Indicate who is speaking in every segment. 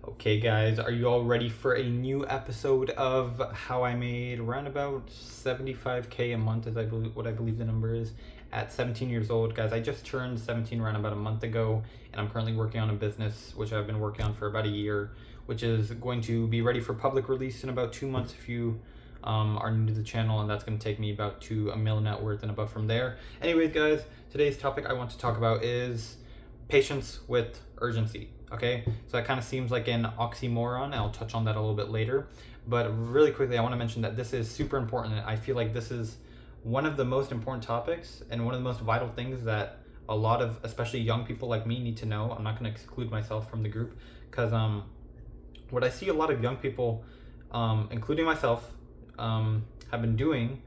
Speaker 1: Okay, guys, are you all ready for a new episode of how I made around about 75K a month, as I believe what I believe the number is, at 17 years old? Guys, I just turned 17 around about a month ago, and I'm currently working on a business which I've been working on for about a year, which is going to be ready for public release in about 2 months if you are new to the channel, and that's going to take me about to a mil net worth and above from there. Anyways, guys, today's topic I want to talk about is patience with urgency. Okay, so that kind of seems like an oxymoron. I'll touch on that a little bit later, but really quickly I want to mention that this is super important. I feel like this is one of the most important topics and one of the most vital things that a lot of especially young people like me need to know. I'm not going to exclude myself from the group because what I see a lot of young people, including myself, have been doing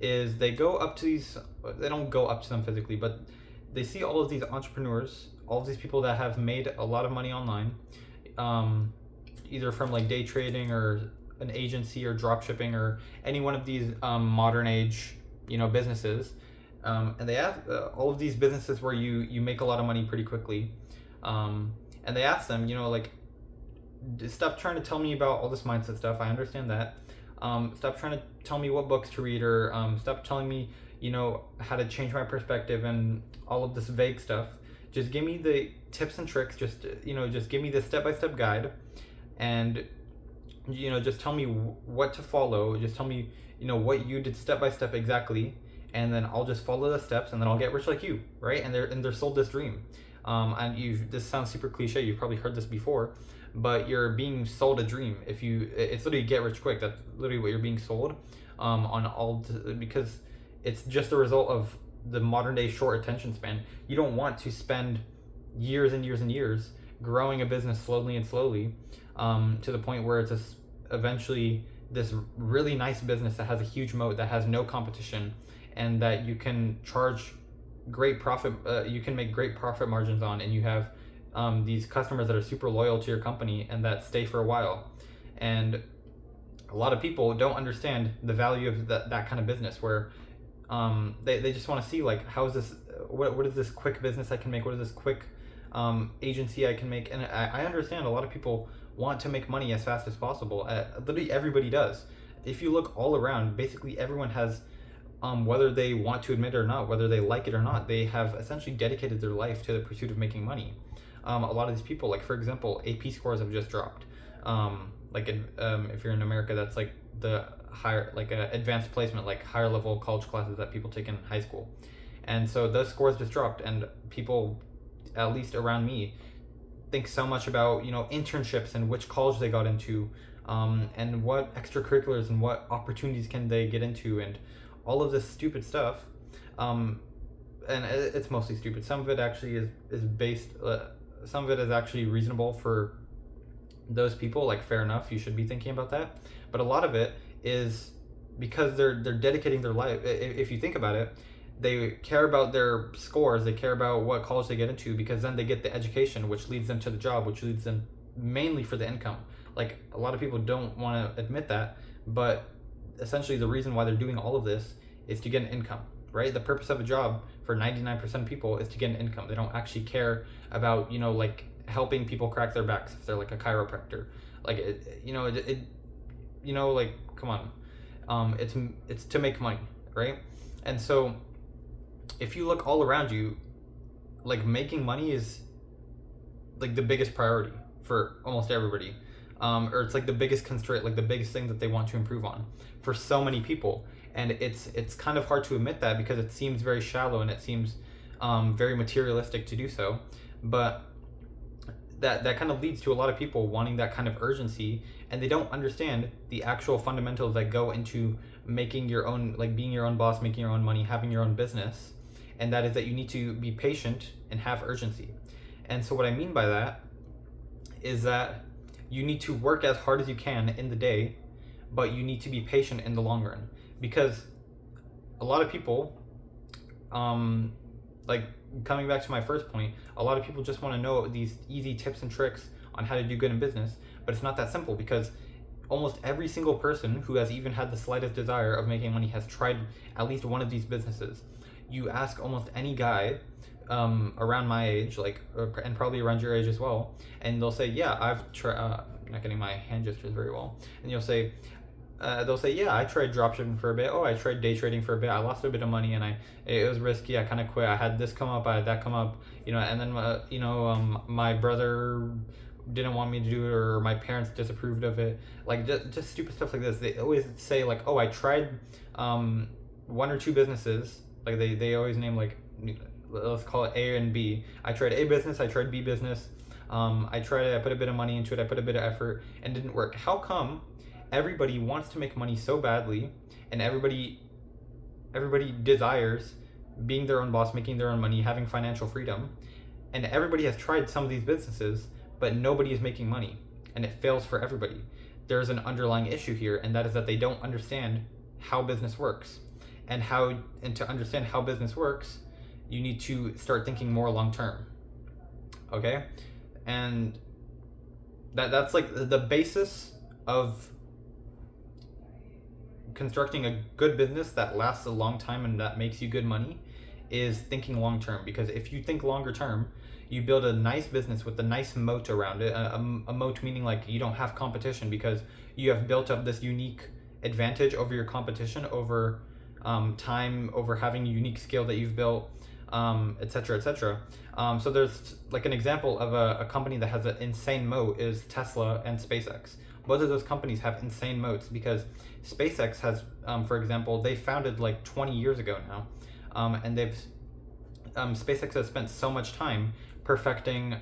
Speaker 1: is they go up to these, they don't go up to them physically, but they see all of these entrepreneurs, all of these people that have made a lot of money online, either from like day trading or an agency or drop shipping or any one of these modern age, businesses. And they ask all of these businesses where you make a lot of money pretty quickly. And they ask them, like, stop trying to tell me about all this mindset stuff. I understand that. Stop trying to tell me what books to read or stop telling me, how to change my perspective and all of this vague stuff. Just give me the tips and tricks. Just give me the step-by-step guide, and just tell me what to follow. Just tell me, what you did step-by-step exactly, and then I'll just follow the steps, and then I'll get rich like you, right? And they're sold this dream. And this sounds super cliche. You've probably heard this before, but you're being sold a dream. It's literally get rich quick. That's literally what you're being sold, because it's just a result of the modern day short attention span. You don't want to spend years and years and years growing a business slowly and slowly, to the point where it's eventually this really nice business that has a huge moat, that has no competition, and that you can charge great profit. You can make great profit margins on, and you have these customers that are super loyal to your company and that stay for a while. And a lot of people don't understand the value of that kind of business where they just want to see, like, how is this, what is this quick business I can make, what is this quick agency I can make. And I understand a lot of people want to make money as fast as possible. Literally everybody does. If you look all around, basically everyone has, whether they want to admit it or not, whether they like it or not, they have essentially dedicated their life to the pursuit of making money. A lot of these people, like for example, AP scores have just dropped. If you're in America, that's like the higher, like advanced placement, like higher level college classes that people take in high school. And so those scores just dropped, and people, at least around me, think so much about internships and which college they got into, and what extracurriculars and what opportunities can they get into, and all of this stupid stuff. And it's mostly stupid. Some of it actually is based. Some of it is actually reasonable for those people. Like, fair enough, you should be thinking about that. But a lot of it is because they're dedicating their life. If you think about it, they care about their scores, they care about what college they get into, because then they get the education, which leads them to the job, which leads them mainly for the income. Like, a lot of people don't want to admit that, but essentially the reason why they're doing all of this is to get an income, right? The purpose of a job for 99% of people is to get an income. They don't actually care about, like helping people crack their backs if they're like a chiropractor. Like, like, come on. It's to make money, right? And so if you look all around you, like, making money is like the biggest priority for almost everybody. Or it's like the biggest constraint, like the biggest thing that they want to improve on for so many people. And it's kind of hard to admit that because it seems very shallow and it seems very materialistic to do so. But that kind of leads to a lot of people wanting that kind of urgency, and they don't understand the actual fundamentals that go into making your own, like being your own boss, making your own money, having your own business. And that is that you need to be patient and have urgency. And so what I mean by that is that you need to work as hard as you can in the day, but you need to be patient in the long run. Because a lot of people, like, coming back to my first point, a lot of people just want to know these easy tips and tricks on how to do good in business, but it's not that simple, because almost every single person who has even had the slightest desire of making money has tried at least one of these businesses. You ask almost any guy around my age, like, and probably around your age as well, and they'll say, yeah, I've tried. I'm not getting my hand gestures very well, and they'll say, yeah, I tried dropshipping for a bit. Oh, I tried day trading for a bit. I lost a bit of money, and it was risky. I kind of quit. I had this come up, I had that come up, and then my brother didn't want me to do it, or my parents disapproved of it. Like, just stupid stuff like this. They always say, like, oh, I tried one or two businesses. Like, they always name, like, let's call it A and B. I tried A business, I tried B business. I put a bit of money into it, I put a bit of effort, and it didn't work. How come everybody wants to make money so badly, and everybody desires being their own boss, making their own money, having financial freedom, and everybody has tried some of these businesses, but nobody is making money, and it fails for everybody? There's an underlying issue here, and that is that they don't understand how business works. And to understand how business works, you need to start thinking more long term. Okay? And that's like the basis of constructing a good business that lasts a long time and that makes you good money, is thinking long term. Because if you think longer term, you build a nice business with a nice moat around it. A moat meaning, like, you don't have competition because you have built up this unique advantage over your competition, over time, over having a unique skill that you've built, etc., etc. So there's, like, an example of a company that has an insane moat is Tesla and SpaceX. Both of those companies have insane moats because SpaceX has, for example, they founded like 20 years ago now, and SpaceX has spent so much time perfecting,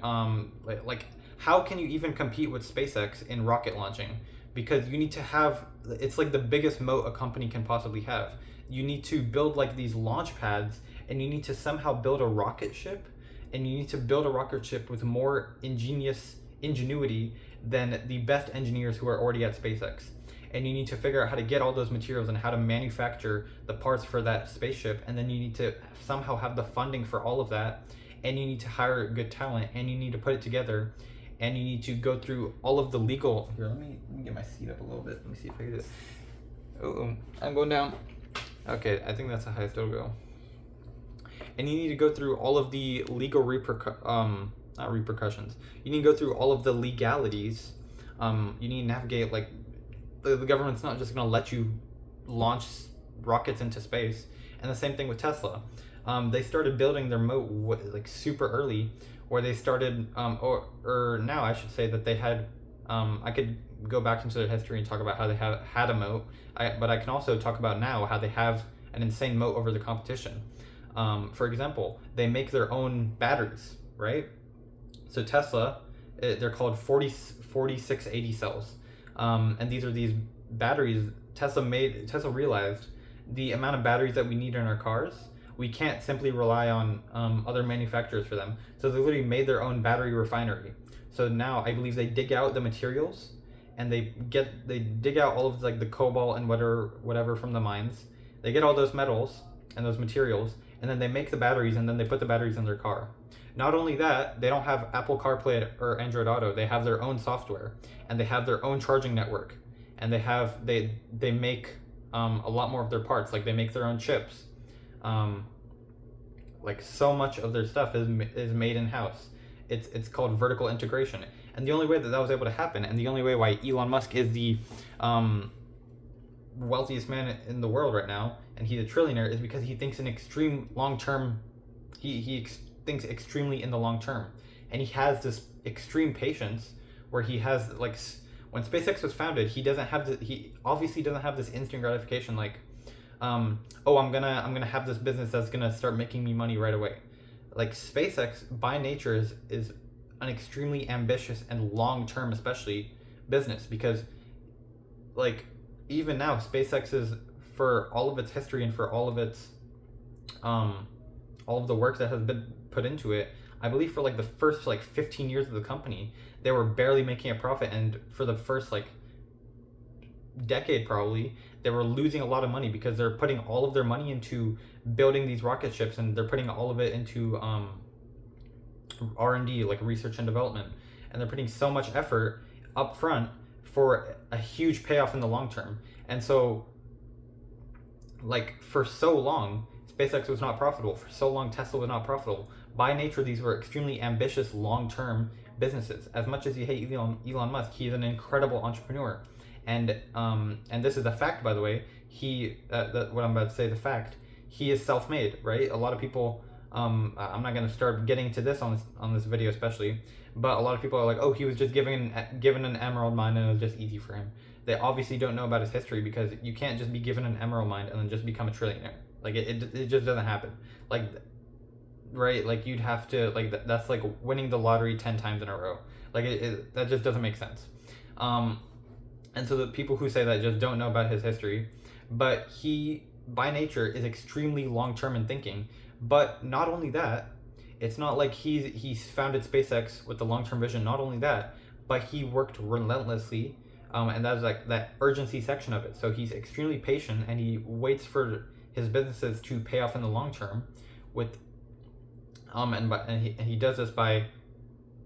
Speaker 1: like, how can you even compete with SpaceX in rocket launching? Because you need to have, it's like the biggest moat a company can possibly have. You need to build, like, these launch pads, and you need to somehow build a rocket ship, and you need to build a rocket ship with more ingenuity than the best engineers who are already at SpaceX. And you need to figure out how to get all those materials and how to manufacture the parts for that spaceship, and then you need to somehow have the funding for all of that, and you need to hire good talent, and you need to put it together, and you need to go through all of the legal. Here, let me get my seat up a little bit. Let me see if I can do it. Oh, I'm going down. Okay, I think that's the highest it'll go. And you need to go through all of the legal not repercussions. You need to go through all of the legalities. You need to navigate, like, the government's not just going to let you launch rockets into space. And the same thing with Tesla. They started building their moat like super early, where they started, or now I should say that they had, I could go back into their history and talk about how they had a moat, but I can also talk about now how they have an insane moat over the competition. For example, they make their own batteries, right? So Tesla, they're called 4680 cells. And these are these batteries Tesla realized the amount of batteries that we need in our cars, we can't simply rely on other manufacturers for them. So they literally made their own battery refinery. So now I believe they dig out the materials, and they dig out all of, like, the cobalt and whatever from the mines. They get all those metals and those materials, and then they make the batteries, and then they put the batteries in their car. Not only that, they don't have Apple CarPlay or Android Auto. They have their own software, and they have their own charging network, and they make a lot more of their parts. Like, they make their own chips. Like, so much of their stuff is made in house. It's called vertical integration, and the only way that was able to happen, and the only way why Elon Musk is the wealthiest man in the world right now, and he's a trillionaire, is because he thinks in extreme long term. He thinks extremely in the long term, and he has this extreme patience where he has, like, when SpaceX was founded, he obviously doesn't have this instant gratification, like, I'm gonna have this business that's gonna start making me money right away. Like, SpaceX by nature is an extremely ambitious and long term, especially, business, because, like, even now SpaceX is, for all of its history and for all of its all of the work that has been put into it, I believe for, like, the first, like, 15 years of the company, they were barely making a profit, and for the first, like, decade probably, they were losing a lot of money because they're putting all of their money into building these rocket ships, and they're putting all of it into R&D, like research and development, and they're putting so much effort up front for a huge payoff in the long term. And so, like, for so long SpaceX was not profitable, for so long Tesla was not profitable, by nature, these were extremely ambitious, long-term businesses. As much as you hate Elon Musk, he is an incredible entrepreneur, and this is a fact, by the way. What I'm about to say, the fact, he is self-made, right? A lot of people, I'm not going to start getting into this on this video especially, but a lot of people are like, oh, he was just given an emerald mine and it was just easy for him. They obviously don't know about his history, because you can't just be given an emerald mine and then just become a trillionaire. Like it just doesn't happen. Like, right? Like, you'd have to, like, that's like winning the lottery 10 times in a row. Like, that just doesn't make sense. And so the people who say that just don't know about his history. But he, by nature, is extremely long-term in thinking. But not only that, it's not like he's founded SpaceX with the long-term vision. Not only that, but he worked relentlessly, and that's like that urgency section of it. So he's extremely patient, and he waits for his businesses to pay off in the long term, with and he does this by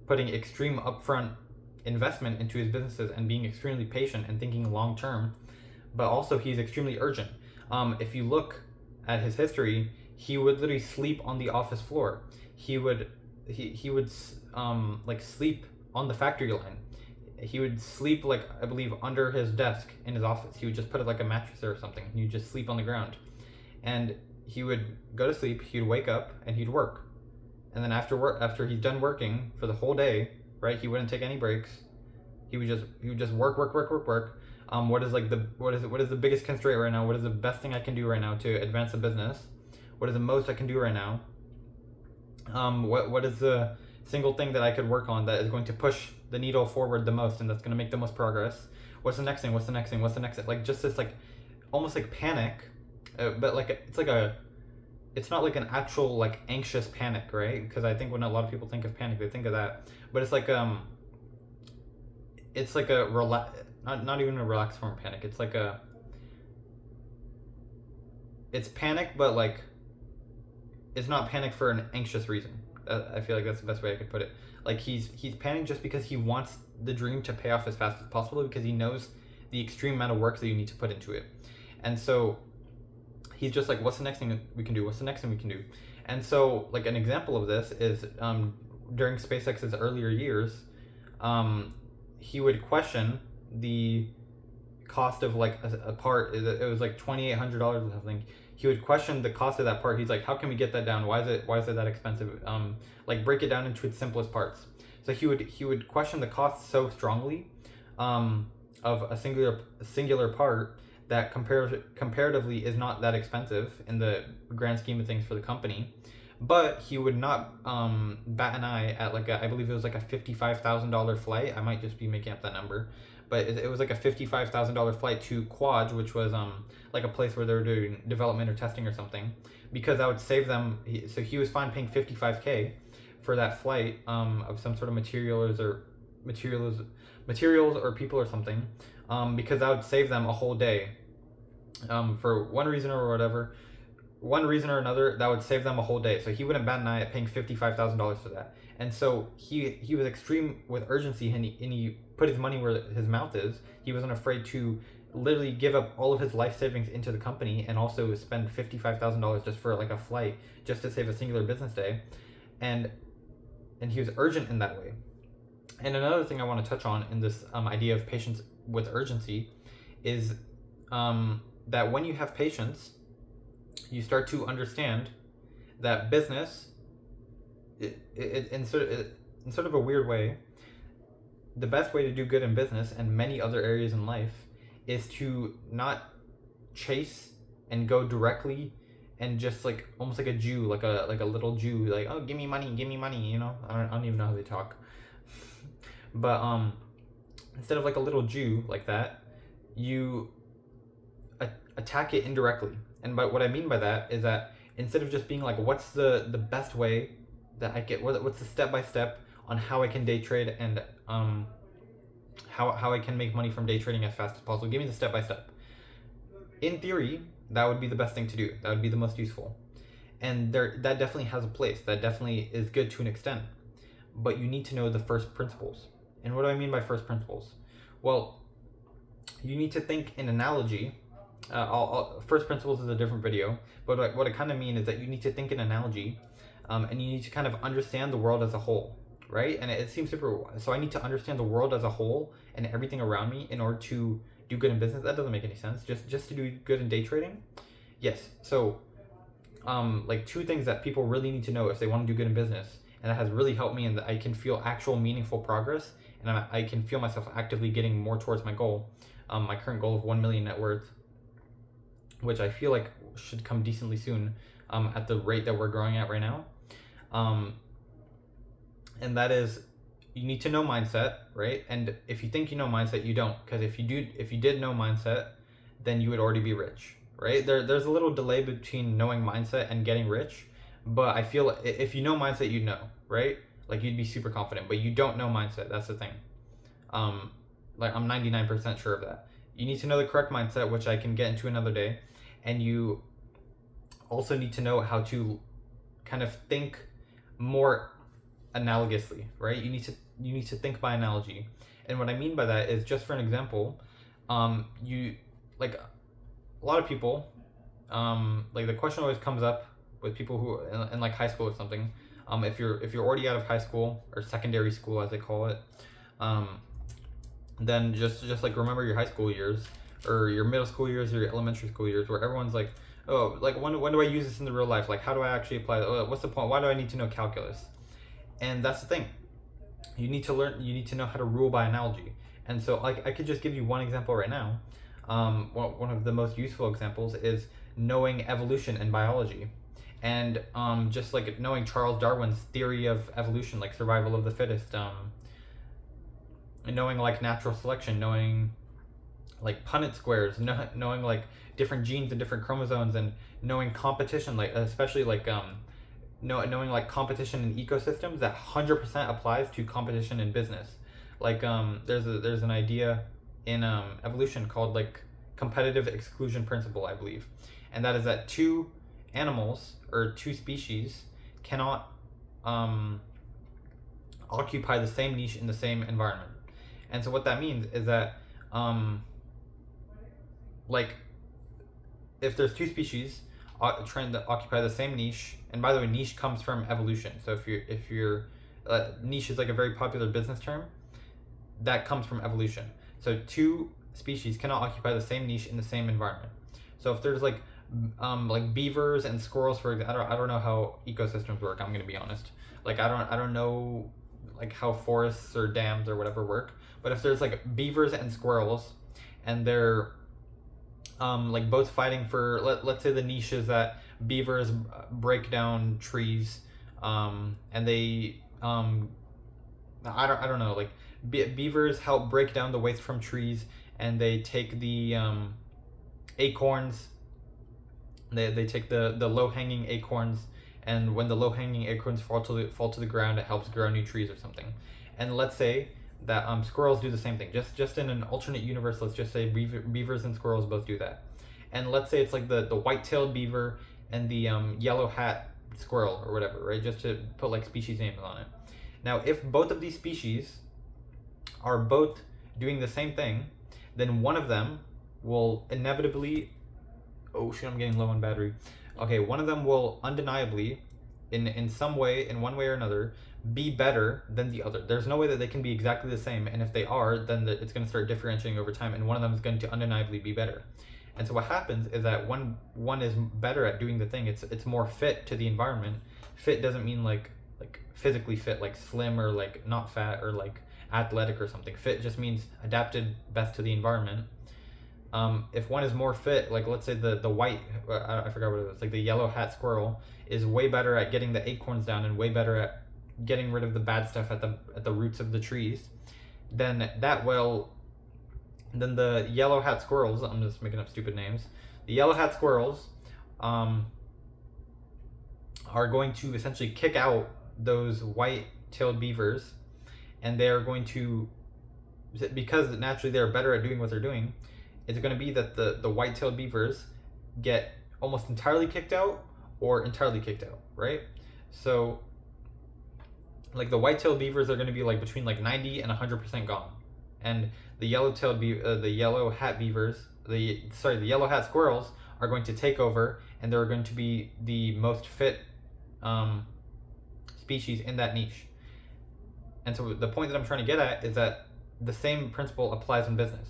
Speaker 1: putting extreme upfront investment into his businesses and being extremely patient and thinking long term. But also, he's extremely urgent. If you look at his history, he would literally sleep on the office floor. He would like sleep on the factory line. He would sleep, like, I believe, under his desk in his office. He would just put it like a mattress there or something, and he'd just sleep on the ground. And he would go to sleep, he'd wake up, and he'd work. And then after he's done working for the whole day, right? He wouldn't take any breaks. He would just work. What is the biggest constraint right now? What is the best thing I can do right now to advance the business? What is the most I can do right now? What is the single thing that I could work on that is going to push the needle forward the most and that's going to make the most progress? What's the next thing? What's the next thing? What's the next thing? Like, just this, like, almost like panic, but like it's not like an actual, like, anxious panic, right? Because I think when a lot of people think of panic, they think of that, but it's like a not even a relaxed form of panic. It's panic, but like, it's not panic for an anxious reason. I feel like that's the best way I could put it. Like, he's panicked just because he wants the dream to pay off as fast as possible, because he knows the extreme amount of work that you need to put into it. And so he's just like, what's the next thing we can do? What's the next thing we can do? And so, like, an example of this is during SpaceX's earlier years, he would question the cost of, like, a part. It was like $2,800 or something. He would question the cost of that part. He's like, how can we get that down? Why is it that expensive? Like, break it down into its simplest parts. So he would question the cost so strongly of a singular part that comparatively is not that expensive in the grand scheme of things for the company. But he would not bat an eye at, like, I believe it was like a $55,000 flight. I might just be making up that number, but it was like a $55,000 flight to Quad, which was like a place where they were doing development or testing or something, because that would save them. So he was fine paying $55K for that flight of some sort of materials or people or something, because that would save them a whole day, for one reason or another. That would save them a whole day. So he wouldn't bat an eye at paying $55,000 for that. And so he was extreme with urgency, and he put his money where his mouth is. He wasn't afraid to literally give up all of his life savings into the company, and also spend $55,000 just for, like, a flight, just to save a singular business day. And he was urgent in that way. And another thing I want to touch on in this idea of patience with urgency is that when you have patience, you start to understand that business, in sort of a weird way, the best way to do good in business and many other areas in life is to not chase and go directly and just, like, almost like a Jew, like a little Jew, like, oh, give me money, you know? I don't even know how they talk. But instead of like a little Jew like that, you attack it indirectly. And what I mean by that is that instead of just being like, what's the best way that I get, what's the step-by-step on how I can day trade, and how I can make money from day trading as fast as possible, give me the step-by-step. In theory, that would be the best thing to do. That would be the most useful. And that definitely has a place. That definitely is good to an extent. But you need to know the first principles. And what do I mean by first principles? Well, you need to think in analogy. First principles is a different video, but what I kind of mean is that you need to think in analogy, and you need to kind of understand the world as a whole, right? And it seems super. So I need to understand the world as a whole and everything around me in order to do good in business. That doesn't make any sense. Just to do good in day trading, yes. So like two things that people really need to know if they want to do good in business, and that has really helped me, and that I can feel actual meaningful progress, and I can feel myself actively getting more towards my goal, my current goal of 1 million net worth, which I feel like should come decently soon, at the rate that we're growing at right now. And that is, you need to know mindset, right? And if you think you know mindset, you don't, because if you did know mindset, then you would already be rich, right? There's a little delay between knowing mindset and getting rich, but I feel if you know mindset, you know, right? Like you'd be super confident, but you don't know mindset. That's the thing. Like I'm 99% sure of that. You need to know the correct mindset, which I can get into another day, and you also need to know how to kind of think more analogously, right? You need to think by analogy, and what I mean by that is, just for an example, you like a lot of people, like the question always comes up with people who in like high school or something, if you're already out of high school or secondary school as they call it, then just like remember your high school years or your middle school years or your elementary school years, where everyone's like, oh, like when do I use this in the real life? Like how do I actually apply that? What's the point? Why do I need to know calculus? And that's the thing. You need to know how to rule by analogy. And so like I could just give you one example right now. One of the most useful examples is knowing evolution in biology, and just like knowing Charles Darwin's theory of evolution, like survival of the fittest, and knowing like natural selection, knowing like Punnett squares, knowing like different genes and different chromosomes, and knowing competition, like especially like knowing like competition in ecosystems, that 100% applies to competition in business. Like there's an idea in evolution called like competitive exclusion principle, I believe, and that is that two animals or two species cannot occupy the same niche in the same environment. And so what that means is that like if there's two species trying to occupy the same niche, and by the way, niche comes from evolution. So if you're niche is like a very popular business term that comes from evolution. So two species cannot occupy the same niche in the same environment. So if there's like beavers and squirrels, for example, I don't know how ecosystems work. I'm gonna be honest. Like I don't know like how forests or dams or whatever work. But if there's like beavers and squirrels, and they're like both fighting for, let's say the niche is that beavers break down trees, and they I don't know, like beavers help break down the waste from trees, and they take the acorns, they take the low-hanging acorns, and when the low-hanging acorns fall to the ground, it helps grow new trees or something. And let's say that squirrels do the same thing. Just in an alternate universe, let's just say beavers and squirrels both do that. And let's say it's like the white-tailed beaver and the yellow hat squirrel or whatever, right? Just to put like species names on it. Now, if both of these species are both doing the same thing, then one of them will inevitably, oh shit, I'm getting low on battery. Okay, one of them will undeniably, in some way, in one way or another, be better than the other. There's no way that they can be exactly the same, and if they are, then it's going to start differentiating over time, and one of them is going to undeniably be better. And so what happens is that one is better at doing the thing. It's more fit to the environment. Fit doesn't mean like physically fit, like slim or like not fat or like athletic or something. Fit just means adapted best to the environment. If one is more fit, like let's say the white, I forgot what it was, like the yellow hat squirrel is way better at getting the acorns down and way better at getting rid of the bad stuff at the roots of the trees, then the yellow hat squirrels, I'm just making up stupid names, the yellow hat squirrels are going to essentially kick out those white-tailed beavers, and they're going to, because naturally they're better at doing what they're doing, it's going to be that the white-tailed beavers get almost entirely kicked out or entirely kicked out, right? So like the white-tailed beavers are going to be like between like 90 and 100% gone, and the the yellow hat beavers, the yellow hat squirrels are going to take over, and they're going to be the most fit species in that niche. And so the point that I'm trying to get at is that the same principle applies in business.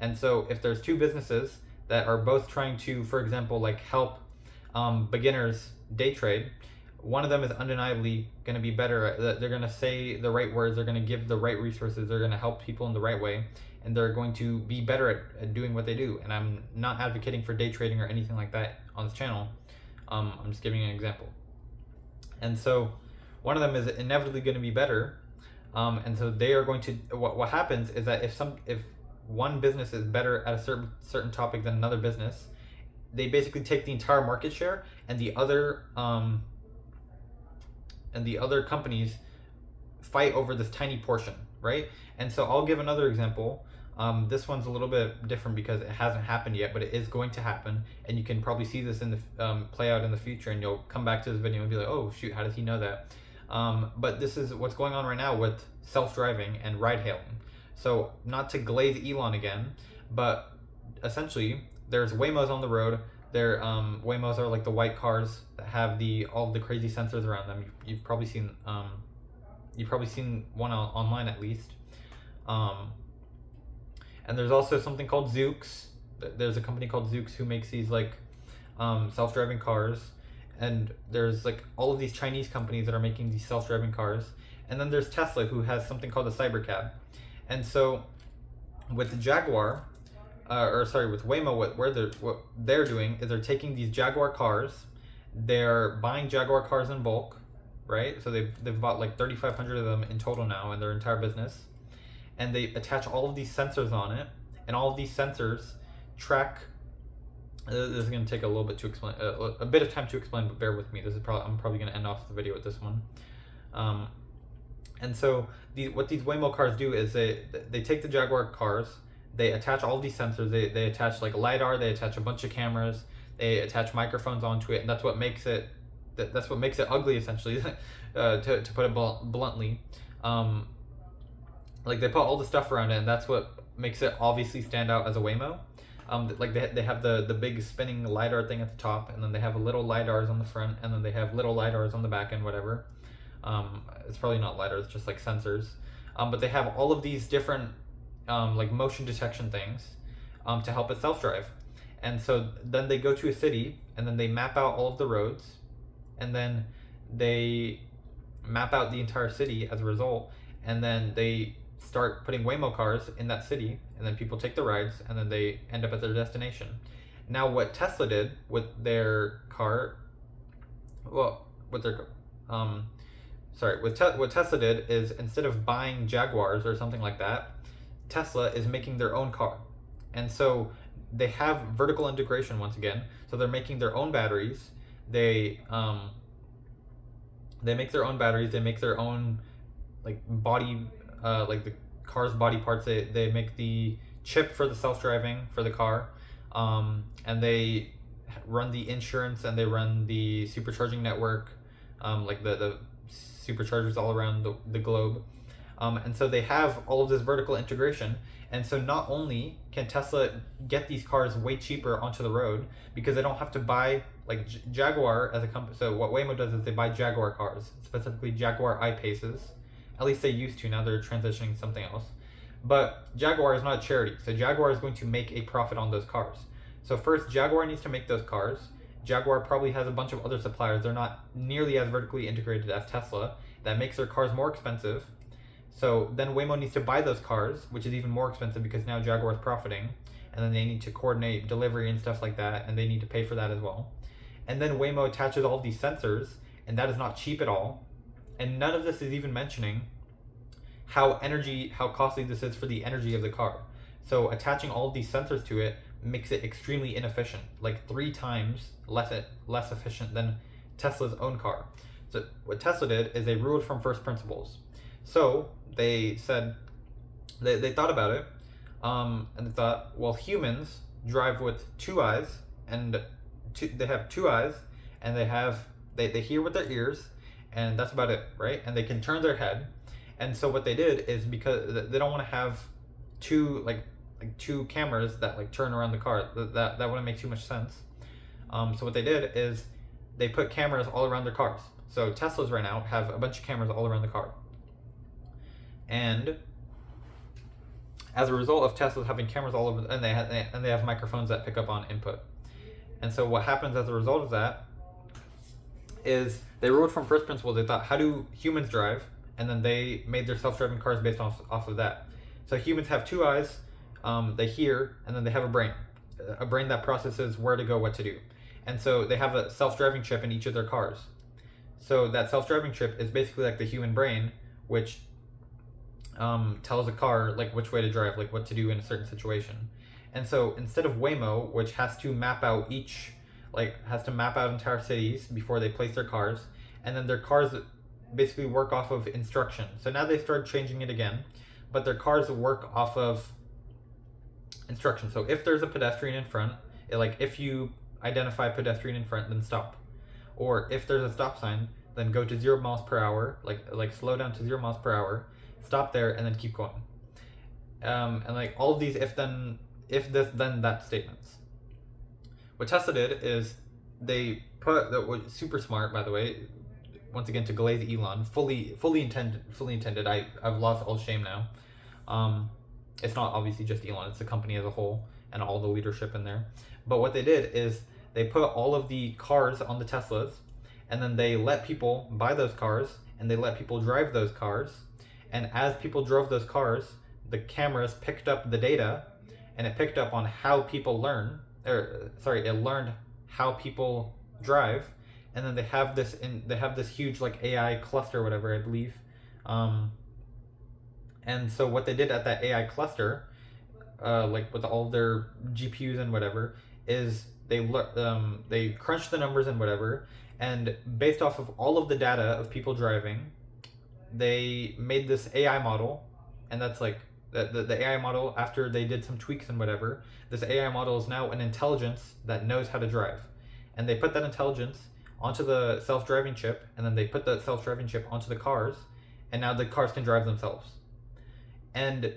Speaker 1: And so if there's two businesses that are both trying to, for example, like help beginners day trade, one of them is undeniably going to be better. They're going to say the right words, they're going to give the right resources, they're going to help people in the right way, and they're going to be better at doing what they do. And I'm not advocating for day trading or anything like that on this channel. I'm just giving an example. And so one of them is inevitably going to be better. And so they are going to, what happens is that if one business is better at a certain topic than another business, they basically take the entire market share, and the other companies fight over this tiny portion, right? And so I'll give another example. This one's a little bit different because it hasn't happened yet, but it is going to happen, and you can probably see this in the play out in the future, and you'll come back to this video and be like, oh shoot, how does he know that? But this is what's going on right now with self-driving and ride-hailing. So not to glaze Elon again, but essentially there's Waymos on the road. Waymos are like the white cars that have all of the crazy sensors around them. You've probably seen one online at least. And there's also something called Zoox. There's a company called Zoox who makes these like self-driving cars. And there's like all of these Chinese companies that are making these self-driving cars. And then there's Tesla, who has something called a Cybercab. And so with the Jaguar, with Waymo, what they're doing is they're taking these Jaguar cars, they're buying Jaguar cars in bulk, right? So they've bought like 3,500 of them in total now in their entire business. And they attach all of these sensors on it, and all of these sensors track. This is going to take a little bit to explain, a bit of time to explain, but bear with me. I'm probably going to end off the video with this one. And so what these Waymo cars do is they take the Jaguar cars, they attach all of these sensors, they attach like LiDAR, they attach a bunch of cameras, they attach microphones onto it, and that's what makes it ugly, essentially, to put it bluntly. Like they put all the stuff around it, and that's what makes it obviously stand out as a Waymo. Like they have the big spinning LiDAR thing at the top, and then they have little LiDARs on the front, and then they have little LiDARs on the back end, whatever. It's probably not LiDAR, it's just like sensors. But they have all of these different like motion detection things to help it self-drive. And so then they go to a city, and then they map out all of the roads, and then they map out the entire city as a result, and then they start putting Waymo cars in that city, and then people take the rides, and then they end up at their destination. Now what Tesla did with their car, what Tesla did is, instead of buying Jaguars or something like that, Tesla is making their own car. And so they have vertical integration once again. So they're making their own batteries. They make their own batteries. They make their own like body, like the car's body parts. They make the chip for the self-driving for the car, and they run the insurance, and they run the supercharging network, like the superchargers all around the globe. And so they have all of this vertical integration. And so not only can Tesla get these cars way cheaper onto the road, because they don't have to buy like Jaguar as a company. So what Waymo does is they buy Jaguar cars, specifically Jaguar I-Paces. At least they used to. Now they're transitioning to something else. But Jaguar is not a charity. So Jaguar is going to make a profit on those cars. So first, Jaguar needs to make those cars. Jaguar probably has a bunch of other suppliers. They're not nearly as vertically integrated as Tesla. That makes their cars more expensive. So then Waymo needs to buy those cars, which is even more expensive because now Jaguar is profiting. And then they need to coordinate delivery and stuff like that, and they need to pay for that as well. And then Waymo attaches all of these sensors, and that is not cheap at all. And none of this is even mentioning how costly this is for the energy of the car. So attaching all of these sensors to it makes it extremely inefficient, like 3 times less efficient than Tesla's own car. So what Tesla did is they ruled from first principles. So they said, they thought about it, and they thought, well, humans drive with 2 eyes, and they have 2 eyes, and they hear with their ears, and that's about it, right? And they can turn their head. And so what they did is, because they don't want to have two cameras that like turn around the car, that wouldn't make too much sense. So what they did is they put cameras all around their cars. So Teslas right now have a bunch of cameras all around the car. And as a result of Teslas having cameras all over, and they have microphones that pick up on input. And so what happens as a result of that is they ruled from first principles. They thought, how do humans drive? And then they made their self-driving cars based off of that. So humans have two eyes, they hear, and then they have a brain that processes where to go, what to do. And so they have a self-driving chip in each of their cars. So that self-driving chip is basically like the human brain, which tells a car like which way to drive, like what to do in a certain situation. And so instead of Waymo, which has to map out entire cities before they place their cars, and then their cars basically work off of instruction. So now they started changing it again, but their cars work off of instruction. So if there's a pedestrian in front, if you identify a pedestrian in front, then stop. Or if there's a stop sign, then go to 0 miles per hour, like slow down to 0 miles per hour, stop there, and then keep going. And like all of these if this then that statements. What Tesla did is they put that was super smart, by the way, once again to glaze Elon, fully intended. I've lost all shame now. It's not obviously just Elon, it's the company as a whole and all the leadership in there. But what they did is they put all of the cars on the Teslas, and then they let people buy those cars, and they let people drive those cars. And as people drove those cars, the cameras picked up the data, and it picked up on how people learn, it learned how people drive, and then they have this huge like AI cluster or whatever, I believe. And so what they did at that AI cluster, like with all their GPUs and whatever, is they crunched the numbers and whatever, and based off of all of the data of people driving, they made this AI model, and that's like the AI model, after they did some tweaks and whatever, this AI model is now an intelligence that knows how to drive. And they put that intelligence onto the self-driving chip, and then they put the self-driving chip onto the cars, and now the cars can drive themselves. And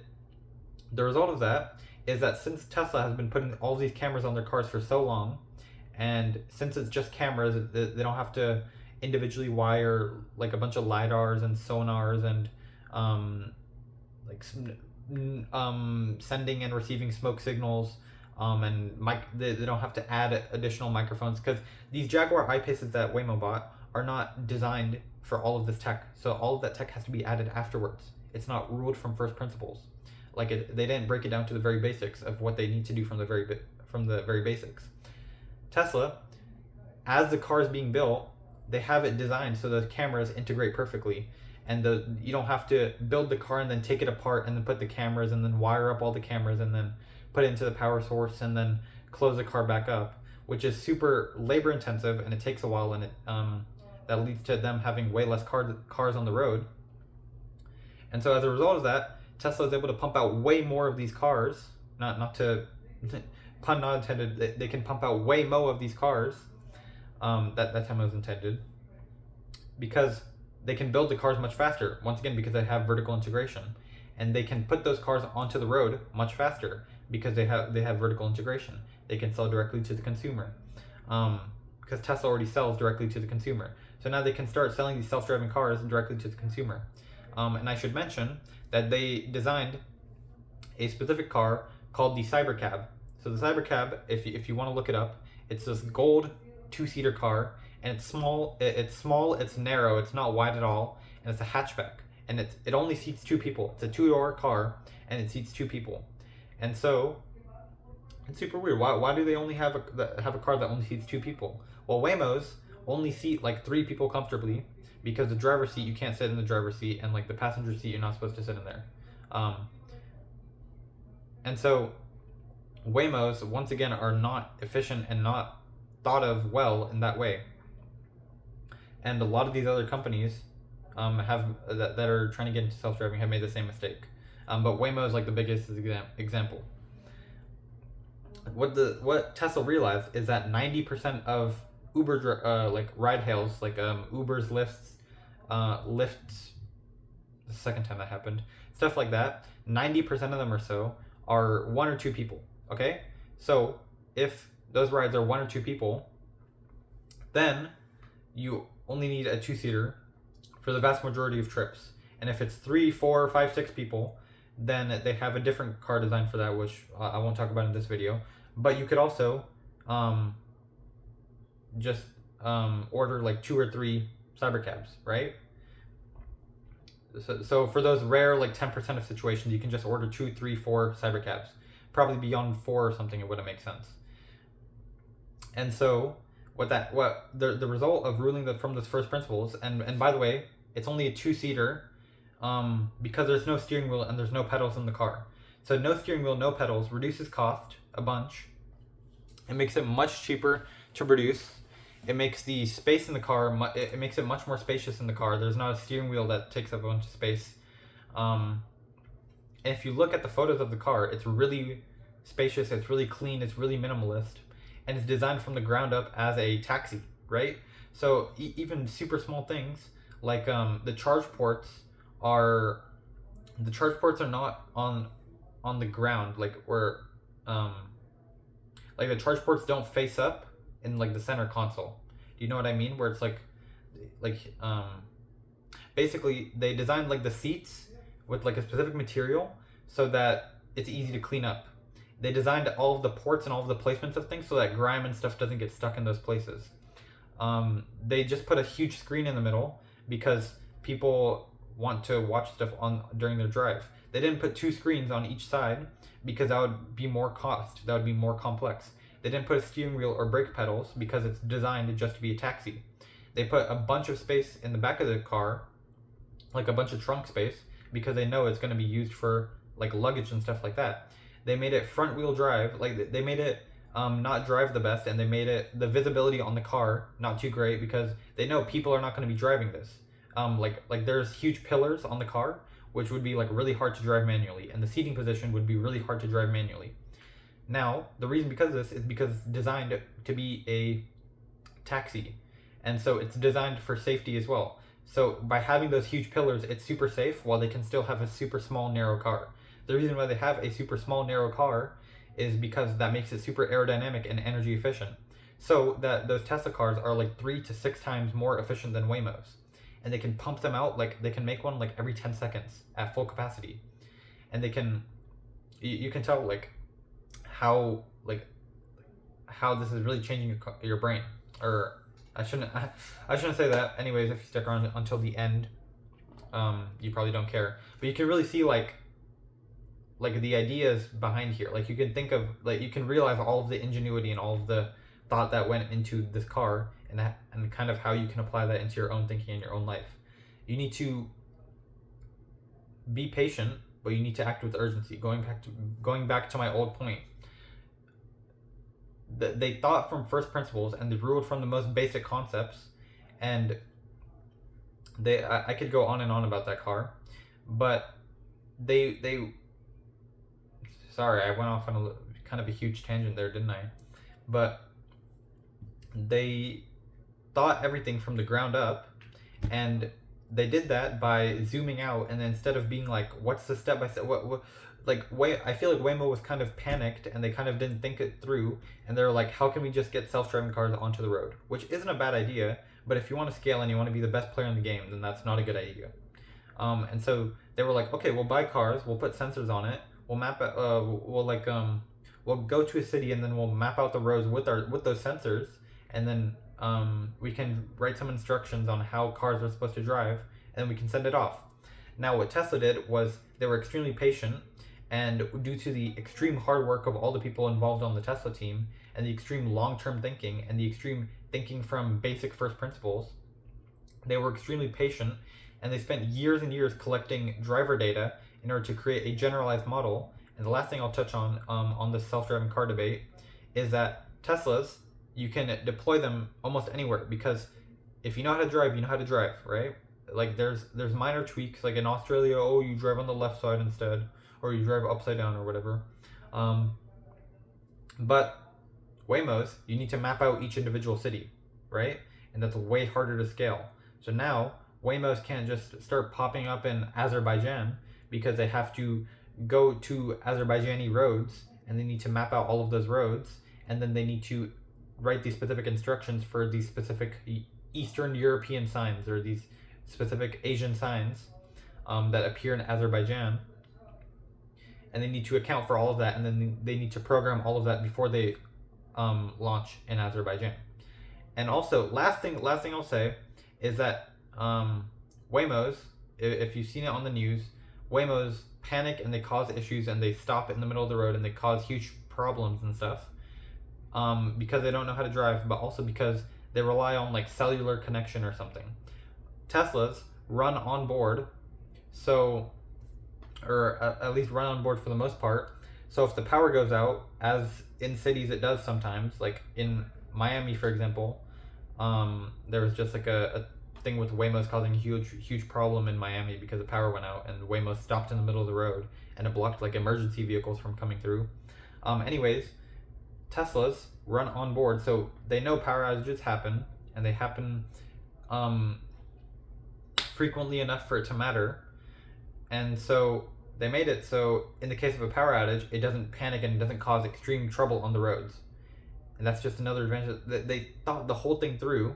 Speaker 1: the result of that is that since Tesla has been putting all these cameras on their cars for so long, and since it's just cameras, they don't have to individually wire like a bunch of lidars and sonars and sending and receiving smoke signals, and they don't have to add additional microphones, because these Jaguar I-Paces that Waymo bought are not designed for all of this tech. So all of that tech has to be added afterwards. It's not ruled from first principles. They didn't break it down to the very basics of what they need to do from the very basics. Tesla, as the car is being built, they have it designed so the cameras integrate perfectly, and you don't have to build the car and then take it apart and then put the cameras and then wire up all the cameras and then put it into the power source and then close the car back up, which is super labor intensive, and it takes a while, and it that leads to them having way less cars on the road. And so as a result of that, Tesla is able to pump out way more of these cars. Not to pun not intended. They can pump out way more of these cars. That time it was intended, because they can build the cars much faster. Once again, because they have vertical integration, and they can put those cars onto the road much faster because they have vertical integration. They can sell directly to the consumer, because Tesla already sells directly to the consumer. So now they can start selling these self-driving cars directly to the consumer. And I should mention that they designed a specific car called the Cybercab. So the Cybercab, if you want to look it up, it's this gold 2-seater car, and it's small, it's narrow, it's not wide at all, and it's a hatchback, and it only seats 2 people. It's a 2-door car, and it seats 2 people. And so it's super weird. Why do they only have a car that only seats 2 people? Well, Waymos only seat like 3 people comfortably, because the driver's seat, you can't sit in the driver's seat, and like the passenger seat, you're not supposed to sit in there. And so Waymos, once again, are not efficient and not thought of well in that way. And a lot of these other companies that are trying to get into self-driving have made the same mistake. But Waymo is like the biggest example. What Tesla realized is that 90% of Uber like ride hails, like Uber's, Lyft's, the second time that happened, stuff like that, 90% of them or so are 1 or 2 people. Okay, so if those rides are 1 or 2 people, then only need a two-seater for the vast majority of trips. And if it's 3, 4, 5, 6 people, then they have a different car design for that, which I won't talk about in this video. But you could also just order like 2 or 3 Cybercabs, right? So for those rare like 10% of situations, you can just order 2, 3, 4 Cybercabs. Probably beyond 4 or something, it wouldn't make sense. And so what the result of ruling from those first principles, and by the way, it's only a 2-seater because there's no steering wheel and there's no pedals in the car. So no steering wheel, no pedals reduces cost a bunch. It makes it much cheaper to produce. It makes the space in the car, it makes it much more spacious in the car. There's not a steering wheel that takes up a bunch of space. If you look at the photos of the car, it's really spacious, it's really clean, it's really minimalist, and it's designed from the ground up as a taxi, right? So even super small things like the charge ports are not on the ground, like where like the charge ports don't face up in like the center console. Do you know what I mean? Where it's like basically they designed like the seats with like a specific material so that it's easy to clean up. They designed all of the ports and all of the placements of things so that grime and stuff doesn't get stuck in those places. They just put a huge screen in the middle because people want to watch stuff during their drive. They didn't put 2 screens on each side because that would be more cost. That would be more complex. They didn't put a steering wheel or brake pedals because it's designed just to be a taxi. They put a bunch of space in the back of the car, like a bunch of trunk space, because they know it's going to be used for like luggage and stuff like that. They made it front wheel drive, like they made it not drive the best, and they made it the visibility on the car not too great because they know people are not going to be driving this. Like there's huge pillars on the car, which would be like really hard to drive manually, and the seating position would be really hard to drive manually. Now, the reason because of this is because it's designed to be a taxi, and so it's designed for safety as well. So by having those huge pillars, it's super safe while they can still have a super small narrow car. The reason why they have a super small narrow car is because that makes it super aerodynamic and energy efficient. So that those Tesla cars are like 3 to 6 times more efficient than Waymos. And they can pump them out, like they can make one like every 10 seconds at full capacity. And they can, you can tell like how this is really changing your brain. Or I shouldn't say that. Anyways, if you stick around until the end, you probably don't care. But you can really see like the ideas behind here. Like you can think of, like you can realize all of the ingenuity and all of the thought that went into this car, and kind of how you can apply that into your own thinking and your own life. You need to be patient, but you need to act with urgency. Going back to my old point, they thought from first principles and they ruled from the most basic concepts, and I could go on and on about that car, but they sorry, I went off on a kind of a huge tangent there, didn't I? But they thought everything from the ground up, and they did that by zooming out, and then instead of being like, what's the step by step, I feel like Waymo was kind of panicked and they kind of didn't think it through, and they're like, how can we just get self-driving cars onto the road? Which isn't a bad idea, but if you want to scale and you want to be the best player in the game, then that's not a good idea. And so they were like, okay, we'll buy cars, we'll put sensors on it, we'll map it, we'll go to a city and then we'll map out the roads with those sensors, and then we can write some instructions on how cars are supposed to drive, and then we can send it off. Now what Tesla did was they were extremely patient, and due to the extreme hard work of all the people involved on the Tesla team, and the extreme long-term thinking, and the extreme thinking from basic first principles, they were extremely patient, and they spent years and years collecting driver data in order to create a generalized model. And the last thing I'll touch on this self-driving car debate is that Teslas, you can deploy them almost anywhere, because if you know how to drive, you know how to drive, right? Like there's minor tweaks, like in Australia, oh, you drive on the left side instead, or you drive upside down or whatever. But Waymos, you need to map out each individual city, right? And that's way harder to scale. So now Waymos can't just start popping up in Azerbaijan, because they have to go to Azerbaijani roads, and they need to map out all of those roads, and then they need to write these specific instructions for these specific Eastern European signs or these specific Asian signs that appear in Azerbaijan, and they need to account for all of that, and then they need to program all of that before they launch in Azerbaijan. And also, last thing I'll say is that Waymos, if you've seen it on the news, Waymos panic and they cause issues and they stop in the middle of the road and they cause huge problems and stuff because they don't know how to drive, but also because they rely on like cellular connection or something. Teslas run on board, so, or at least run on board for the most part. So if the power goes out, as in cities it does sometimes, like in Miami, for example, there was just like a thing with Waymos causing a huge problem in Miami because the power went out and Waymos stopped in the middle of the road and it blocked like emergency vehicles from coming through. Anyways, Teslas run on board, so they know power outages happen, and they happen frequently enough for it to matter. And so they made it so in the case of a power outage, it doesn't panic and it doesn't cause extreme trouble on the roads. And that's just another advantage. They thought the whole thing through,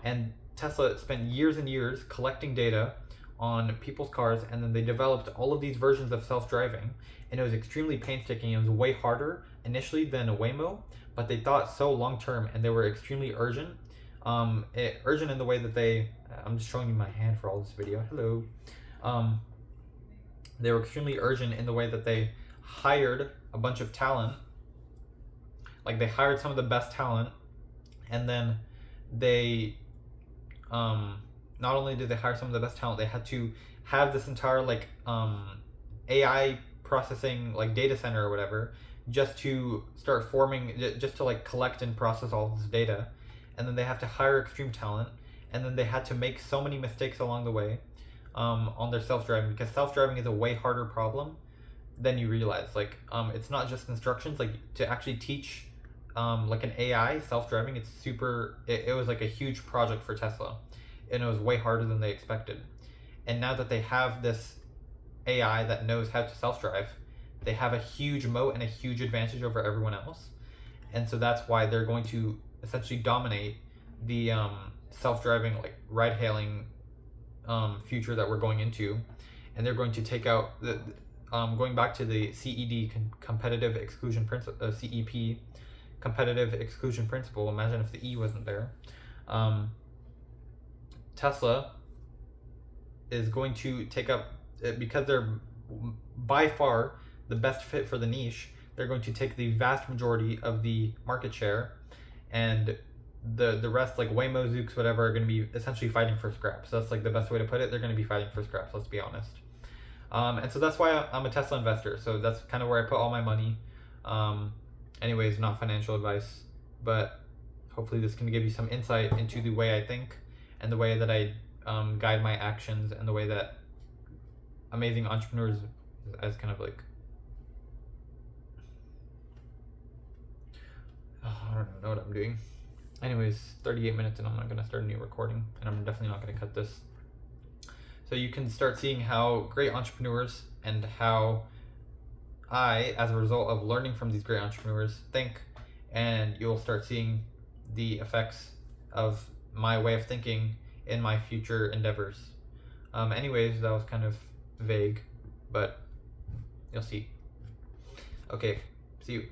Speaker 1: and Tesla spent years and years collecting data on people's cars, and then they developed all of these versions of self-driving, and it was extremely painstaking. It was way harder initially than a Waymo, but they thought so long-term, and they were extremely urgent. Urgent in the way that I'm just showing you my hand for all this video. Hello. They were extremely urgent in the way that they hired a bunch of talent. Like they hired some of the best talent, and then they not only did they hire some of the best talent, they had to have this entire like AI processing like data center or whatever just to start forming, just to like collect and process all this data. And then they have to hire extreme talent, and then they had to make so many mistakes along the way on their self-driving, because self-driving is a way harder problem than you realize. Like it's not just instructions. Like to actually teach like an AI self-driving, it's super, it was like a huge project for Tesla, and it was way harder than they expected. And now that they have this AI that knows how to self-drive, they have a huge moat and a huge advantage over everyone else. And so that's why they're going to essentially dominate the self-driving like ride-hailing future that we're going into. And they're going to take out the going back to the CED, competitive exclusion principle, CEP, competitive exclusion principle. Imagine if the E wasn't there. Tesla is going to take up, because they're by far the best fit for the niche, they're going to take the vast majority of the market share, and the rest, like Waymo, Zoox, whatever, are going to be essentially fighting for scraps. So that's like the best way to put it. They're going to be fighting for scraps, let's be honest. And so that's why I'm a Tesla investor. So that's kind of where I put all my money. Anyways, not financial advice, but hopefully this can give you some insight into the way I think and the way that I guide my actions, and the way that amazing entrepreneurs, as kind of like, I don't know what I'm doing. Anyways, 38 minutes and I'm not going to start a new recording, and I'm definitely not going to cut this. So you can start seeing how great entrepreneurs, and how I, as a result of learning from these great entrepreneurs, think, and you'll start seeing the effects of my way of thinking in my future endeavors. Anyways, that was kind of vague, but you'll see. Okay, see you.